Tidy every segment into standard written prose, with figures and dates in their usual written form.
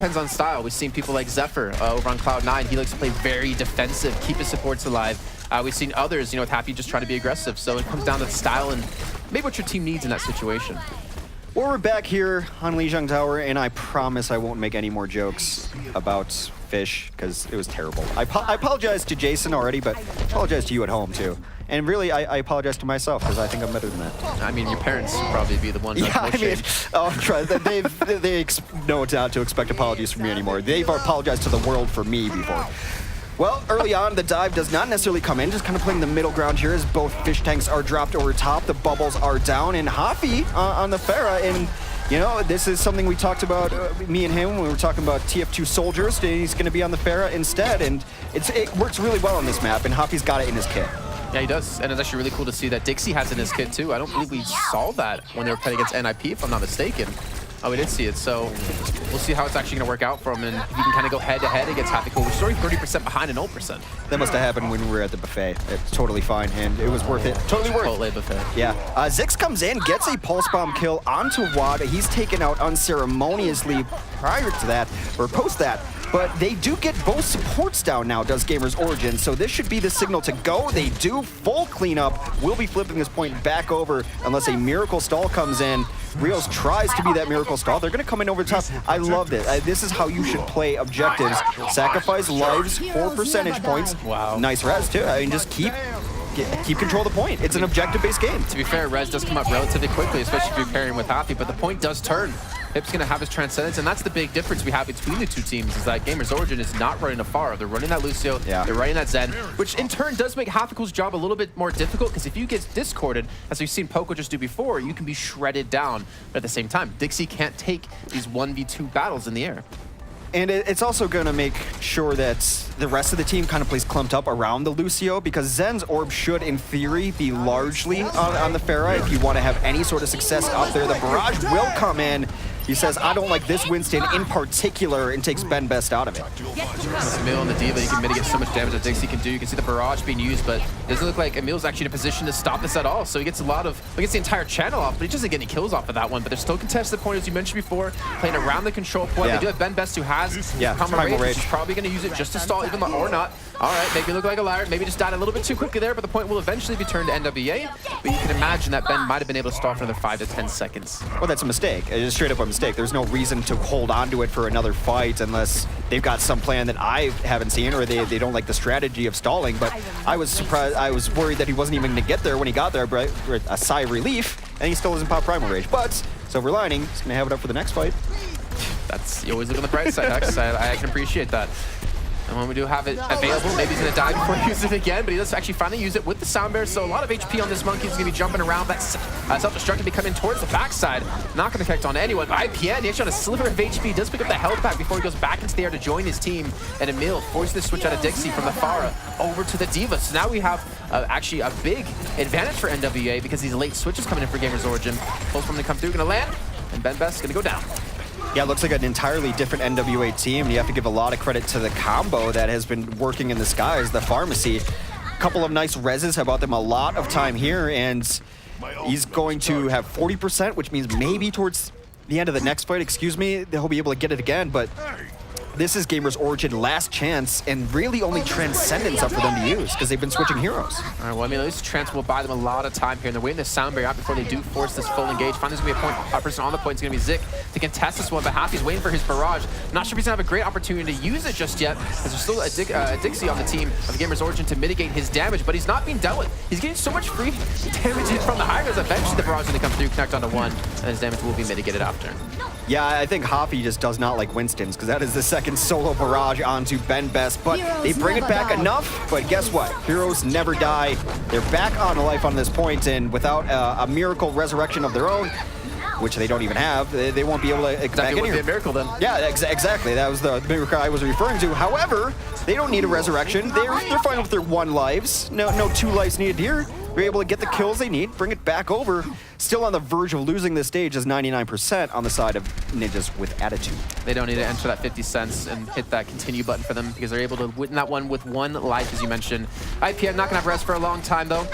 Depends on style. We've seen people like Zephyr over on Cloud9. He likes to play very defensive, keep his supports alive. We've seen others, with Happy just trying to be aggressive. So it comes down to the style and maybe what your team needs in that situation. Well, we're back here on Lijiang Tower, and I promise I won't make any more jokes about Fish, because it was terrible. I apologize to Jason already, but I apologize to you at home, too. And really, I apologize to myself, because I think I'm better than that. I mean, your parents would probably be the ones. Yeah, they know not to expect apologies from me anymore. They've apologized to the world for me before. Well, early on, the dive does not necessarily come in, just kind of playing the middle ground here as both fish tanks are dropped over top, the bubbles are down, and Hafi on the Pharah, and this is something we talked about, me and him, when we were talking about TF2 soldiers. He's going to be on the Pharah instead, and it works really well on this map, and Hafi's got it in his kit. Yeah, he does, and it's actually really cool to see that Dixie has it in his kit too. I don't believe we saw that when they were playing against NIP, if I'm not mistaken. Oh, we did see it, so we'll see how it's actually going to work out for him, and if he can kind of go head-to-head against Happy Cool, which is already 30% behind and 0%. That must have happened when we were at the buffet. It's totally fine, and it was worth it. Totally worth it. Chipotle buffet. Yeah. Zix comes in, gets a pulse bomb kill onto Wad. He's taken out unceremoniously prior to that, or post that. But they do get both supports down now, does Gamers Origin, so this should be the signal to go. They do full cleanup. We'll be flipping this point back over unless a miracle stall comes in. Rios tries to be that miracle stall. They're going to come in over the top. I love this. This is how you should play objectives. Sacrifice lives for percentage points. Wow. Nice res, too. I mean, just keep control of the point. It's an objective-based game. To be fair, res does come up relatively quickly, especially if you're pairing with Happy, but the point does turn. Hip's going to have his Transcendence, and that's the big difference we have between the two teams, is that Gamers Origin is not running a Pharah. They're running that Lucio, they're running that Zen, which in turn does make Happy's job a little bit more difficult, because if you get discorded, as we've seen Poco just do before, you can be shredded down. But at the same time, Dixie can't take these 1v2 battles in the air. And it's also going to make sure that the rest of the team kind of plays clumped up around the Lucio, because Zen's orb should, in theory, be largely on the Pharah if you want to have any sort of success out there. The barrage will come in. He says, I don't like this Winston in particular, and takes Ben Best out of it. Emil and the Diva, you can mitigate so much damage that Dixie can do. You can see the barrage being used, but it doesn't look like Emil's actually in a position to stop this at all. So he gets the entire channel off, but he doesn't get any kills off of that one. But there's still contested point, as you mentioned before, playing around the control point. They do have Ben Best, who has Primal Rage. He's probably going to use it just to stall, even though, or not. All right, make me look like a liar. Maybe just died a little bit too quickly there, but the point will eventually be turned to NWA. But you can imagine that Ben might have been able to stall for another 5 to 10 seconds. Well, that's a mistake. It's straight up a mistake. There's no reason to hold on to it for another fight unless they've got some plan that I haven't seen, or they don't like the strategy of stalling. But I was surprised. I was worried that he wasn't even going to get there when he got there, but a sigh of relief, and he still doesn't pop Primal Rage. But silver lining, he's going to have it up for the next fight. You always look on the bright side, Hex. I can appreciate that. And when we do have it available, maybe he's going to die before he uses it again, but he does actually finally use it with the Sound Bear, so a lot of HP on this monkey. Is going to be jumping around. That self-destruct can be coming towards the backside. Not going to connect on anyone. IPN, he actually on a sliver of HP, does pick up the health pack before he goes back into the air to join his team. And Emil forces the switch out of Dixie from the Pharah over to the Diva. So now we have actually a big advantage for NWA, because these late switches coming in for Gamers Origin. Close one to come through, going to land, and Ben Best is going to go down. Yeah, it looks like an entirely different NWA team, and you have to give a lot of credit to the combo that has been working in the skies, the Pharmacy. A couple of nice reses have bought them a lot of time here, and he's going to have 40%, which means maybe towards the end of the next fight, he'll be able to get it again, but this is Gamers Origin last chance, and really only Transcendence up for them to use, because they've been switching heroes. All right, well, I mean, at least Trans will buy them a lot of time here, and they're waiting the Sound Barrier out before they do force this full engage. Finally, there's going to be a person on the point. It's going to be Zik to contest this one, but Happy's waiting for his barrage. Not sure if he's going to have a great opportunity to use it just yet, because there's still a Dixie on the team of Gamers Origin to mitigate his damage, but he's not being dealt with. He's getting so much free damage from the high grounds. Eventually, the barrage is going to come through, connect onto one, and his damage will be mitigated after. Yeah, I think Happy just does not like Winston's, because that is the second solo barrage onto Ben Best, but they bring it back enough. But guess what? Heroes never die. They're back on life on this point, and without a miracle resurrection of their own, which they don't even have, they won't be able to get back in here. Be a miracle then. Yeah, exactly. That was the miracle I was referring to. However, they don't need a resurrection. They're fine with their 1 lives. No 2 lives needed here. They're able to get the kills they need, bring it back over. Still on the verge of losing this stage is 99% on the side of Ninjas with attitude. They don't need to enter that 50 cents and hit that continue button for them, because they're able to win that one with 1 life, as you mentioned. IPN not going to have rest for a long time, though.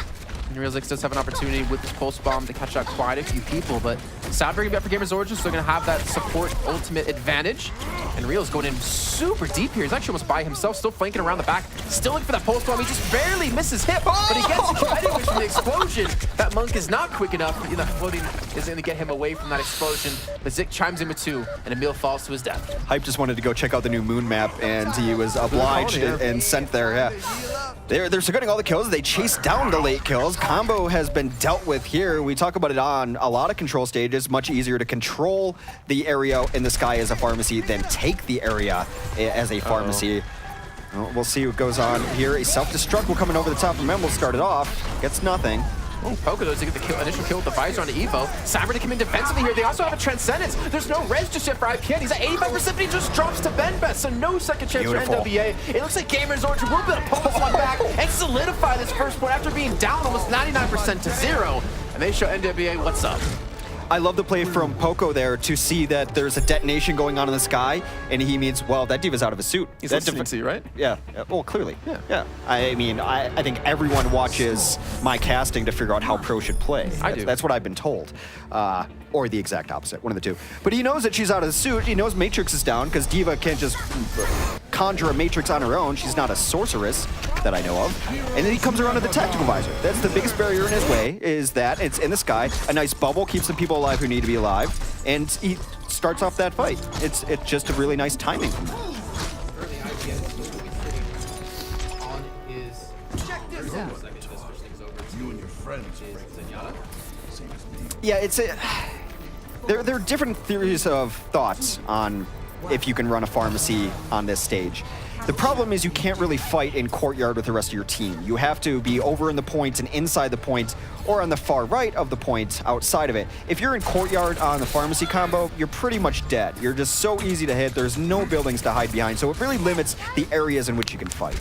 And Realzix does have an opportunity with this Pulse Bomb to catch out quite a few people, but Sound bringing back for Gamers Origin, so they're going to have that support ultimate advantage. And Real's going in super deep here. He's actually almost by himself, still flanking around the back, still looking for that pulse bomb. He just barely misses hit, but he gets credit from the explosion. That Monk is not quick enough. That floating is going to get him away from that explosion. But Zik chimes in with 2, and Emil falls to his death. Hype just wanted to go check out the new moon map, and he was obliged and sent there. Yeah, they're getting all the kills. They chase down the late kills. Combo has been dealt with here. We talk about it on a lot of control stages. Much easier to control the area in the sky as a pharmacy than take the area as a pharmacy. Well, we'll see what goes on here. A self-destruct will coming over the top from Mem will start it off. Gets nothing. Oh, Poco does to get the initial kill with the visor on the Evo. Cyber to come in defensively here. They also have a Transcendence. There's no res just yet for IPN. He's at 85%, but he just drops to Benbest, so no second chance for NWA. It looks like Gamers Origin will be able to pull this one back and solidify this first point after being down almost 99% to 0. And they show NWA what's up. I love the play from Poco there to see that there's a detonation going on in the sky, and he means, well, that Diva's out of his suit. He's listening to you, right? Yeah. Well, clearly. Yeah. I mean, I think everyone watches my casting to figure out how pro should play. I do. That's what I've been told. Or the exact opposite, one of the two. But he knows that she's out of the suit. He knows Matrix is down, because Diva can't just conjure a Matrix on her own. She's not a sorceress that I know of. And then he comes around to the tactical visor. That's the biggest barrier in his way, is that it's in the sky. A nice bubble keeps the people alive who need to be alive. And he starts off that fight. It's just a really nice timing from that. Yeah, it's a... There are different theories of thoughts on if you can run a pharmacy on this stage. The problem is you can't really fight in courtyard with the rest of your team. You have to be over in the point and inside the point, or on the far right of the point outside of it. If you're in courtyard on the pharmacy combo, you're pretty much dead. You're just so easy to hit. There's no buildings to hide behind, so it really limits the areas in which you can fight.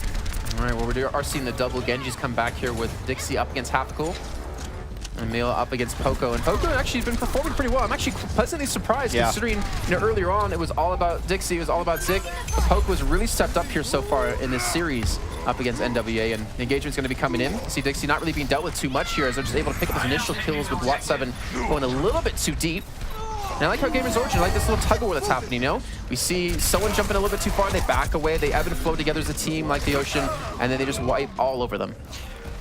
All right, well, we are seeing the double Genjis come back here with Dixie up against Half-Cool. And Emil up against Poco, and Poco actually has been performing pretty well. I'm actually pleasantly surprised, considering earlier on it was all about Dixie, it was all about Zik. But Poco has really stepped up here so far in this series up against NWA, and the engagement's going to be coming in. You see Dixie not really being dealt with too much here, as they're just able to pick up those initial kills with Watt 7 going a little bit too deep. And I like how Gamers Origin, I like this little tug-of-war that's happening, We see someone jumping a little bit too far, they back away, they ebb and flow together as a team like the ocean, and then they just wipe all over them.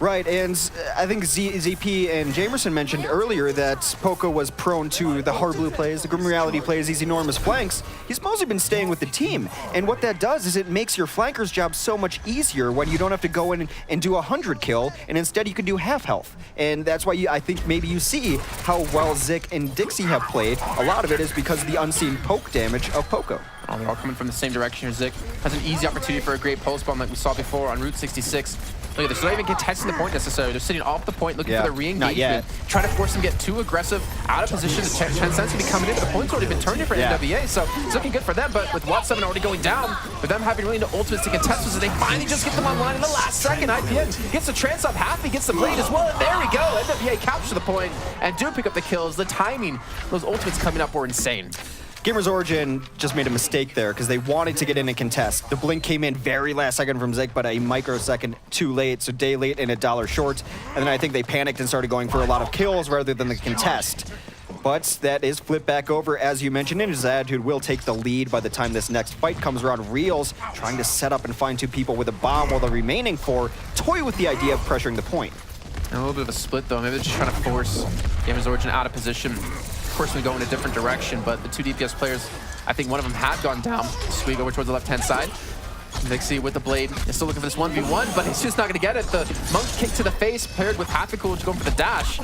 Right, and I think ZP and Jamerson mentioned earlier that Poco was prone to the hard blue plays, the Grim Reality plays, these enormous flanks. He's mostly been staying with the team, and what that does is it makes your flanker's job so much easier when you don't have to go in and do a 100 kill, and instead you can do half health. And that's why I think maybe you see how well Zik and Dixie have played. A lot of it is because of the unseen poke damage of Poco. Oh, they're all coming from the same direction here. Zik has an easy opportunity for a great pulse bomb like we saw before on Route 66. Look at this, they're not even contesting the point necessarily. They're sitting off the point looking for the re-engagement, trying to force them to get too aggressive, out of position. Transcendence to be coming in, but the point's already been turned in for NWA, so it's looking good for them. But with Watt 7 already going down, with them having really no ultimates to contest, so they finally just get them online in the last second. IPN gets the trance up, Happy gets the blade as well, and there we go. NWA capture the point and do pick up the kills. The timing, those ultimates coming up were insane. Gamers Origin just made a mistake there because they wanted to get in and contest. The blink came in very last second from Zik, but a microsecond too late, so day late and $1 short. And then I think they panicked and started going for a lot of kills rather than the contest. But that is flipped back over, as you mentioned. Ninja's attitude will take the lead by the time this next fight comes around. Reels trying to set up and find 2 people with a bomb, while the remaining 4 toy with the idea of pressuring the point. And a little bit of a split, though. Maybe they're just trying to force Gamers Origin out of position. Of course, we go in a different direction, but the 2 DPS players, I think one of them had gone down. So we go over towards the left-hand side. Dixie with the blade is still looking for this 1v1, but he's just not going to get it. The Monk kick to the face paired with Half-Cool going for the dash.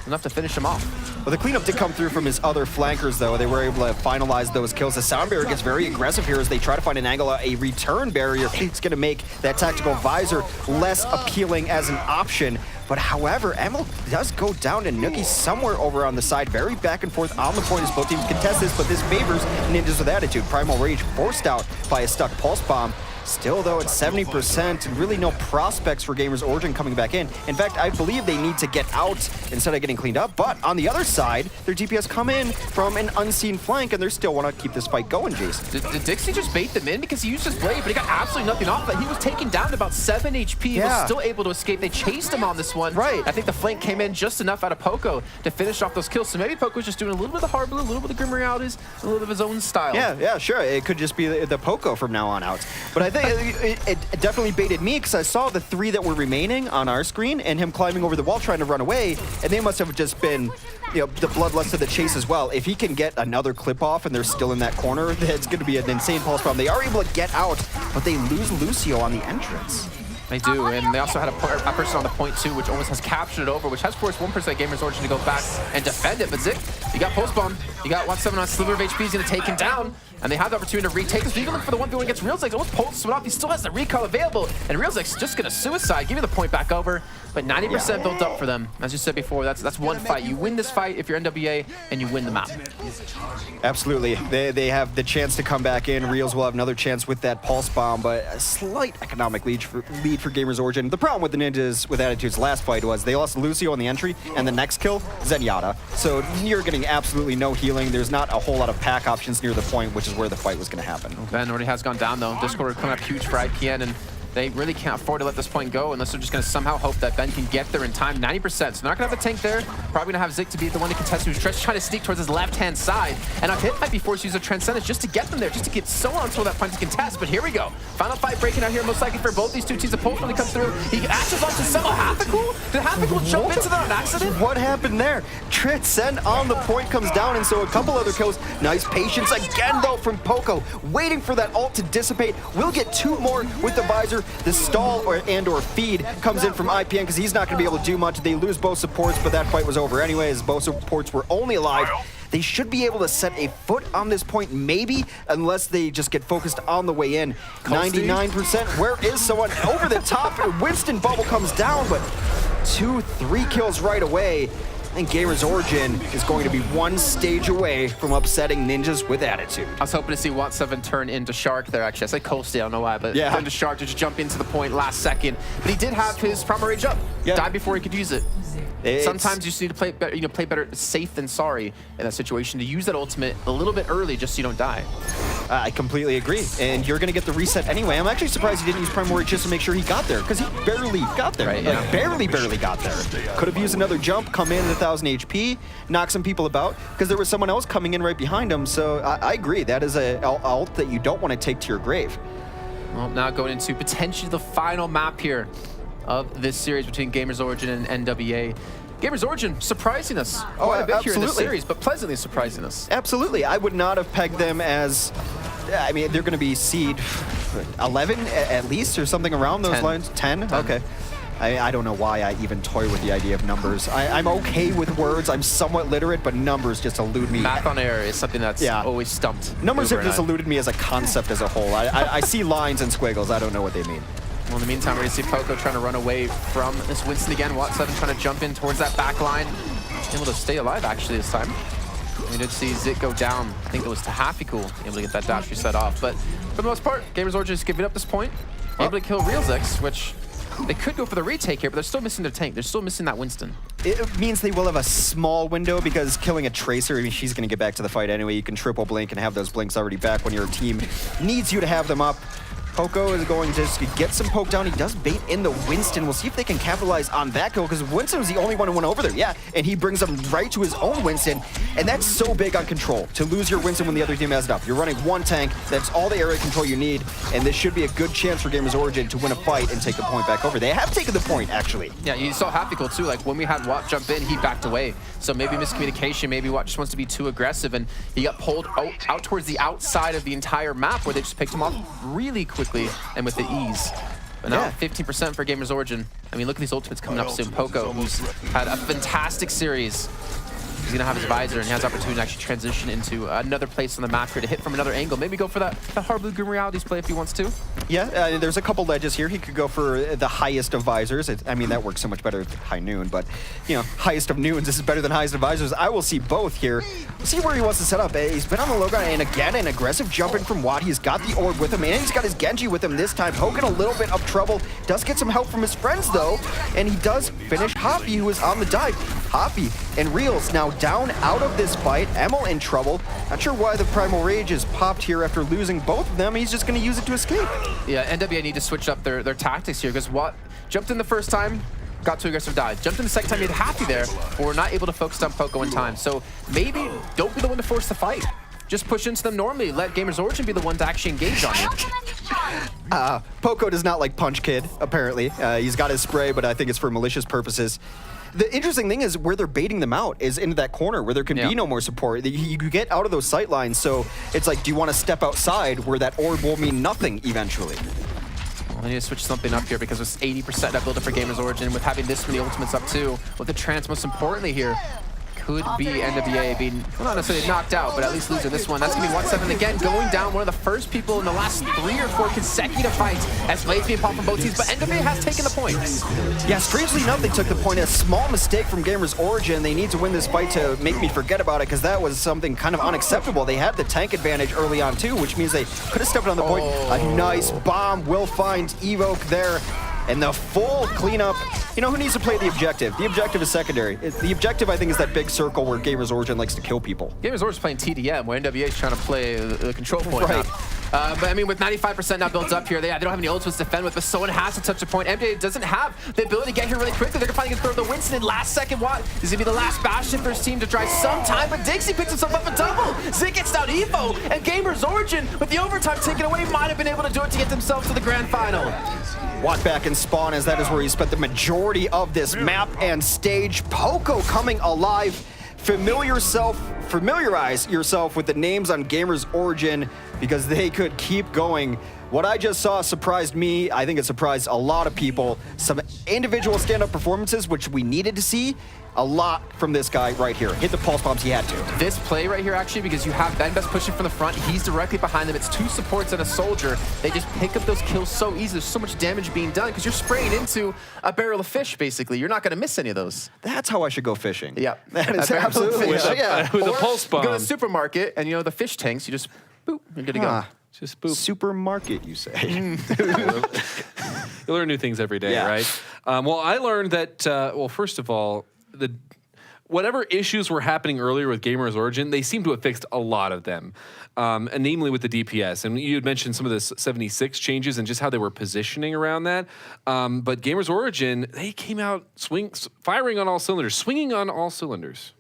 Enough to finish him off. Well, the cleanup did come through from his other flankers, though. They were able to finalize those kills. The sound barrier gets very aggressive here as they try to find an angle, a return barrier. It's going to make that tactical visor less appealing as an option. But however, Emil does go down to Nookie somewhere over on the side. Very back and forth on the point as both teams contest this, but this favors Ninjas with attitude. Primal Rage forced out by a stuck Pulse Bomb. Still, though, it's 70%, and really no prospects for Gamers Origin coming back in. In fact, I believe they need to get out instead of getting cleaned up. But on the other side, their DPS come in from an unseen flank, and they still want to keep this fight going, Jason. Did Dixie just bait them in? Because he used his blade, but he got absolutely nothing off that. He was taken down to about 7 HP. He was still able to escape. They chased him on this one. Right. I think the flank came in just enough out of Poco to finish off those kills. So maybe Poco's just doing a little bit of the hard blue, a little bit of Grim Realities, a little bit of his own style. Yeah, sure. It could just be the Poco from now on out. But I think it definitely baited me because I saw the 3 that were remaining on our screen and him climbing over the wall trying to run away, and they must have just been, you know, the bloodlust of the chase as well. If he can get another clip off and they're still in that corner, it's going to be an insane pulse bomb. They are able to get out, but they lose Lucio on the entrance. They do, and they also had a person on the point too, which almost has captured it over, which has forced 1% Gamers Origin to go back and defend it. But Zik, you got post bomb, you got 1-7 on Sliver of HP, he's gonna take him down, and they have the opportunity to retake this. But even for the 1v1 against Realzix, almost pulls it off. He still has the recall available, and Realzix just gonna suicide, give you the point back over. But 90% built up for them. As you said before, that's one fight. You win this fight if you're NWA, and you win the map. Absolutely. They have the chance to come back in. Reals will have another chance with that pulse bomb, but a slight economic lead for Gamers Origin. The problem with the Ninjas with Attitude's last fight was they lost Lucio on the entry, and the next kill, Zenyatta. So you're getting absolutely no healing. There's not a whole lot of pack options near the point, which is where the fight was going to happen. Ben already has gone down, though. Discord coming up huge for IPN, and they really can't afford to let this point go unless they're just going to somehow hope that Ben can get there in time. 90%, so they're not going to have a tank there. Probably going to have Zik to be the one to contest, who's just trying to sneak towards his left-hand side. And Hit might be forced to use a Transcendence just to get them there, just to get so on to that point to contest. But here we go. Final fight breaking out here, most likely for both these two teams. The pulse when he comes through. He actions onto Semo Hathakul. Did Hathakul jump into that on accident? What happened there? Transcend on the point comes down, and so a couple other kills. Nice patience again, though, from Poco. Waiting for that ult to dissipate. We'll get 2 more with the visor. The stall or feed comes in from IPN because he's not going to be able to do much. They lose both supports, but that fight was over anyways. Both supports were only alive. They should be able to set a foot on this point, maybe, unless they just get focused on the way in. 99%. Where is someone over the top? Winston Bubble comes down, but 2-3 kills right away. I think Gamers Origin is going to be 1 stage away from upsetting Ninjas with Attitude. I was hoping to see 1-7 turn into Shark there, actually. I said Coasty, I don't know why, but turn to Shark to just jump into the point last second. But he did have his Primal Rage up. Died before he could use it. Sometimes you just need to play better, play better safe than sorry in that situation, to use that ultimate a little bit early just so you don't die. I completely agree, and you're going to get the reset anyway. I'm actually surprised he didn't use Primal Rage just to make sure he got there, because he barely got there. Right, like, barely got there. Could have used another jump, come in at 1,000 HP, knock some people about, because there was someone else coming in right behind him. So I agree, that is an ult that you don't want to take to your grave. Well, now going into potentially the final map here of this series between Gamers Origin and NWA. Gamers Origin surprising us quite a bit here in this series, but pleasantly surprising us. Absolutely. I would not have pegged them as, I mean, they're going to be seed 11 at least, or something around those 10. lines. 10? Okay. I don't know why I even toy with the idea of numbers. I'm okay with words. I'm somewhat literate, but numbers just elude me. Math on air is something that's always stumped. Numbers have just eluded me as a concept as a whole. I see lines and squiggles. I don't know what they mean. Well, in the meantime, we're going to see Poco trying to run away from this Winston again. Watt7 trying to jump in towards that back line. Able to stay alive, actually, this time. We did see Zik go down. I think it was to Hathakul, able to get that dash reset off. But for the most part, Gamers Origin is giving up this point. Able to kill Realzix, which they could go for the retake here, but they're still missing their tank. They're still missing that Winston. It means they will have a small window, because killing a Tracer, I mean, she's going to get back to the fight anyway. You can triple blink and have those blinks already back when your team needs you to have them up. Poco is going to just get some poke down. He does bait in the Winston. We'll see if they can capitalize on that kill, because Winston was the only one who went over there. Yeah, and he brings them right to his own Winston, and that's so big on control, to lose your Winston when the other team has it up. You're running 1 tank. That's all the area control you need, and this should be a good chance for Gamers Origin to win a fight and take the point back over. They have taken the point, actually. Yeah, you saw Hathakul too. Like, when we had Watt jump in, he backed away. So maybe miscommunication, maybe Watt just wants to be too aggressive, and he got pulled out towards the outside of the entire map, where they just picked him off really quickly and with the ease. But now 15% for Gamers Origin. I mean, look at these ultimates coming up soon. Poco, who's had a fantastic series. He's going to have his visor, and he has opportunity to actually transition into another place on the map here to hit from another angle. Maybe go for that hard blue Grim Realities play if he wants to. Yeah, there's a couple ledges here. He could go for the highest of visors. I mean, that works so much better at high noon, but, you know, highest of noons, this is better than highest of visors. I will see both here. We'll see where he wants to set up. He's been on the low ground, and again, an aggressive jump in from Watt. He's got the orb with him, and he's got his Genji with him this time, poking a little bit of trouble. Does get some help from his friends, though, and he does finish Hoppy, who is on the dive. Hoppy and Reels now down out of this fight. Emil in trouble. Not sure why the Primal Rage is popped here after losing both of them. He's just going to use it to escape. Yeah, NWA need to switch up their tactics here because Watt jumped in the first time, got too aggressive, died. Jumped in the second time, made Happy there, but we're not able to focus on Poco in time. So maybe don't be the one to force the fight. Just push into them normally. Let Gamers Origin be the one to actually engage on you. Poco does not like Punch Kid, apparently. He's got his spray, but I think it's for malicious purposes. The interesting thing is where they're baiting them out is into that corner where there can be no more support. You get out of those sight lines, so it's like, do you want to step outside where that orb will mean nothing eventually? Well, I need to switch something up here because it's 80% that build up for Gamers Origin with having this many ultimates up too. With the trance, most importantly here, could be NWA being, well, not necessarily knocked out, but at least losing this one. That's going to be 1-7 again, going down one of the first people in the last 3 or 4 consecutive fights as Blades being popped from both teams, but NWA has taken the point. Yeah, strangely enough, they took the point. A small mistake from Gamers Origin. They need to win this fight to make me forget about it because that was something kind of unacceptable. They had the tank advantage early on too, which means they could have stepped on the point. A nice bomb will find Evoke there. And the full cleanup. You know, who needs to play the objective? The objective is secondary. The objective, I think, is that big circle where Gamers Origin likes to kill people. Gamers Origin is playing TDM, where NWA is trying to play the control point. Right. But I mean, with 95% now built up here, they don't have any ultimates to defend with, but someone has to touch the point. NWA doesn't have the ability to get here really quickly. They're finally going to throw the Winston in last second. Watt is going to be the last Bastion for his team to try some time, but Dixie picks himself up a double. Zik gets down Evo, and Gamers Origin, with the overtime taken away, might have been able to do it to get themselves to the grand final. Watt back in spawn, as that is where he spent the majority of this map and stage. Poco coming alive. Familiarize yourself with the names on Gamers Origin because they could keep going. What I just saw surprised me. I think it surprised a lot of people. Some individual stand-up performances, which we needed to see. A lot from this guy right here. Hit the pulse bombs he had to. This play right here, actually, because you have Ben Best pushing from the front. He's directly behind them. It's 2 supports and a soldier. They just pick up those kills so easy. There's so much damage being done because you're spraying into a barrel of fish, basically. You're not going to miss any of those. That's how I should go fishing. Yeah. That is absolutely with a pulse bomb. Go to the supermarket, and you know, the fish tanks, you just, boop, you're good to go. Just boop. Supermarket, you say. You learn new things every day, right? Well, I learned that, well, first of all, whatever issues were happening earlier with Gamers Origin, they seem to have fixed a lot of them, and namely with the DPS. And you had mentioned some of the 76 changes and just how they were positioning around that. But Gamers Origin, they came out firing on all cylinders, swinging on all cylinders.